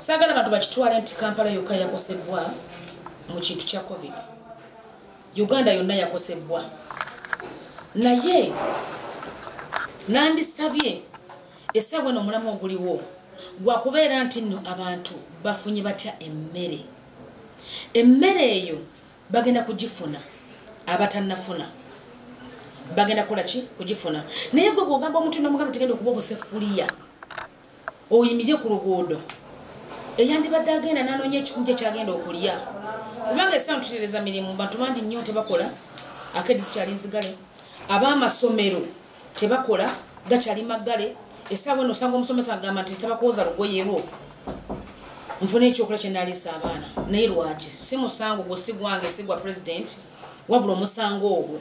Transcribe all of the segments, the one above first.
sagala abantu bakitwala nti Kampala yokka yakosebwa mu kintu kya COVID. Uganda yonna yakosebwa. Naye nandisabye essaawa eno omulamu oguliwo gwa kubeera nti nno abantu bafunye batya emmere. Emmere eyo bagenda kugifuna abatannafuna. Bagenda kukola ki? Kugifuna. Naye gwe bw'ogamba omuntu n'omugamba tegenda okuba obusefuliya oyimirye ku luguudo eyandibadde agenda n'anoonya ekikunje kyagenda okulya. Kubanga essaawa tutereeza mirimu bantu bangi nnyo tebakola, akedisi kyali nzigale, ab'amasomero tebakola gakyali maggale. Essaawa eno osanga omusomesa agamba nti tabakooza lugoye lwo nfuna ekyokulya kye naliisa abaana. Naye lwaki? Si musango gwo, si gwange, si gwa president, wabula omusango ogwo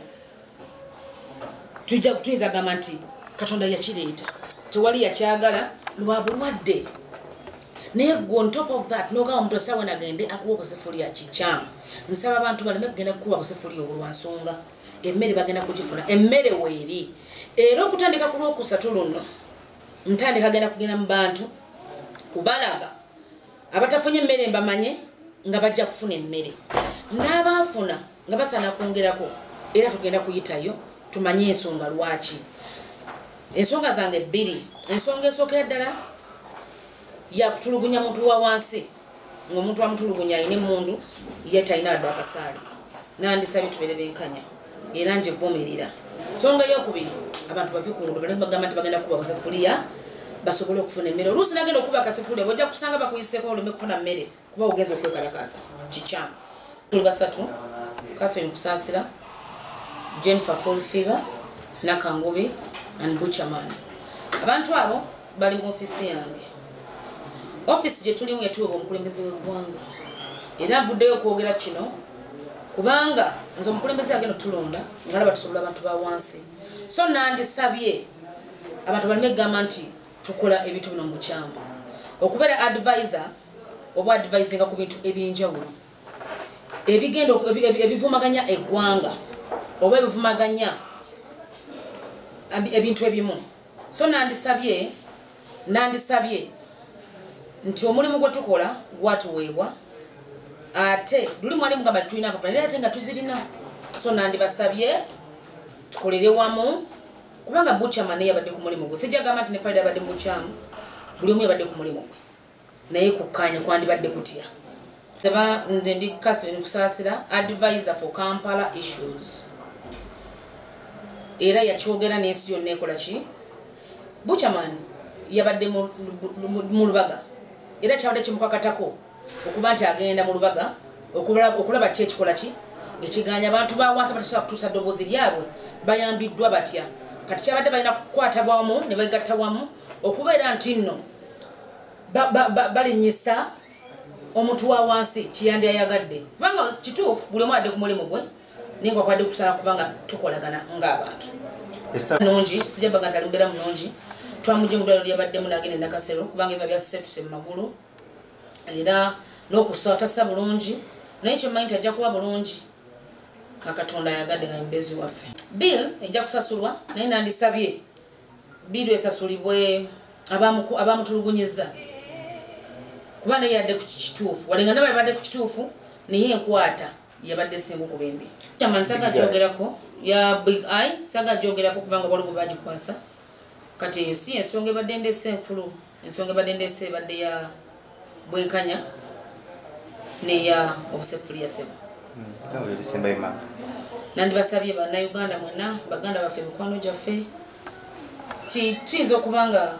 tuyinza agamba nti Katonda yakireeta, tewali yakyagala lwa bulwadde. Naye gwe on top of that n'ogamba omuntu essaawa nagende akuba obusefuliya kikyamu. Nsaba abantu baleme kugenda kukuba busefuliya obulwansonga emmere bagenda kugifuna. Emmere weeri era okutandika ku Lwokusatu luno ntandika agenda kugenda mu bantu kubalaga abatafunye emmere mbamanye nga bajja kufuna emmere, n'abaafuna nga basaana kwongerako. Era tugenda kuyitayo tumanye ensonga lwaki. Ensonga zange bbiri. Ensonga esookera ddala ya kutulugunya muntu wa wansi, ng'omuntu amutulugunya ayina emmundu ye talina adde akasaali. Nandisabye tubeere benkanya era njevumirira. Nsonga ey'okubiri, abantu bave ku nguudo baleme bagamba nti bagenda kuba kasefuliya basobole okufuna emmere. Oluusi nagenda okuba akasefuliya bw'ojja kusanga bakuyiseeko oleme kufuna mmere kuba ogenza okwekalakaasa kikyamu. Tuli basatu: Catherine Kusaasira, Jennifer Fulfiga, Nakangubi and Butcherman. Abantu abo bali mu ofisi yange. Office gye tulimu yatuweebwa omukulembeze w'eggwanga. Era nvuddeyo okwogera kino kubanga nze omukulembeze agenda tulonda nga laba tusobola abantu ba wansi. So nandisabye abantu baleme kugamba nti tukola ebintu bino mu bukyamu. Okubeera advisor oba advisinga ku bintu eby'enjawulo ebigenda ebivumaganya eggwanga oba ebivumaganya ebintu ebimu. So nandisabye nti omulimu gwe tukola gwatuweebwa ate luli mwali mugamba tulina papa naye ate nga tuzirina. So nandibasabye tukolere wamu kubanga Butcherman yabadde ku mulimu gwe. Sijja gamba nti ne Faida yabadde mu bukyamu, buli omu yabadde ku mulimu gwe, naye kukkaanya kwandibadde kutya. Nze ndi Catherine Kusaasira, advisor for Kampala issues. Era yakyogera n'ensi yonna ekola ki. Butcherman yabadde mu Lubaga era kyabadde kimukakatako okuba nti agenda mu Lubaga okulaba ki ekikola ki ekiganya abantu ba wansi batasobola kutuusa ddoboozi lyabwe bayambiddwa batya. Kati kyabadde balina kukwata wamu ne begatta wamu okubeera nti nno balinyisa omuntu wa wansi kiyandiyayagadde. Kubanga kituufu buli omu adde ku mulimu gwe naye nga kwadde kusala kubanga tukolagana ng'abantu. Nungi sijja baga nti ali mbeera munungi. Twamujja mu ddwaliro lyabaddemu n'agenda e Nakasero kubanga biba byasetuse mu magulu era n'okusaba tassa bulungi, naye kyemmanyi nti ajja kuba bulungi nga Katonda ayagadde nga mbezi waffe. Bill ejja kusasulwa naye nandisabye bill esasulibwe abamutulugunyizza kuba naye yadde ku kituufu walenga nabali badde ku kituufu naye enkwata yabadde singa okuba embi. Butcherman saga gyogerako ya Big Eye saga gyogerako kubanga waliwo bagikwasa. Kati eyo si ensonga ebadde ndeese enkulu. Ensonga ebadde ndeese ebadde ya bwenkanya neya obusefuliya sebo. Nandibasabye bannayuganda mwena baganda baffe mikwano gyaffe ti tuyinza okubanga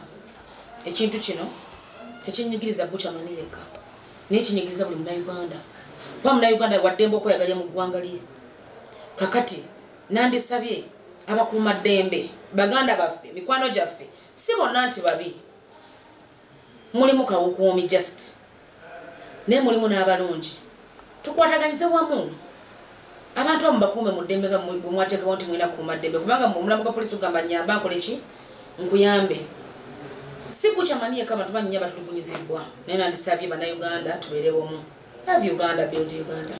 ekintu kino tekinyigiriza Butcherman yekka naye kinyigiriza buli munnayuganda kuba munnayuganda waddembe okweyagalya mu ggwanga lye. Kakati nandisabye abakuuma ddembe baganda baffe mikwano gyaffe si bonna nti babi, mulimu kawukuumi just naye mulimu n'abalungi. Tukwataganyize wamu abantu abamu bakuume mu ddembe nga bwe mwateekawo nti mulina kukuuma ddembe kubanga omulamu gwa poliisi ogamba nnyamba nkole ki nkuyambe. Si Butcherman yekka abantu banyinya batulugunyizibwa naye nandisabye bannayuganda tubeere wamu. Love Uganda, build Uganda.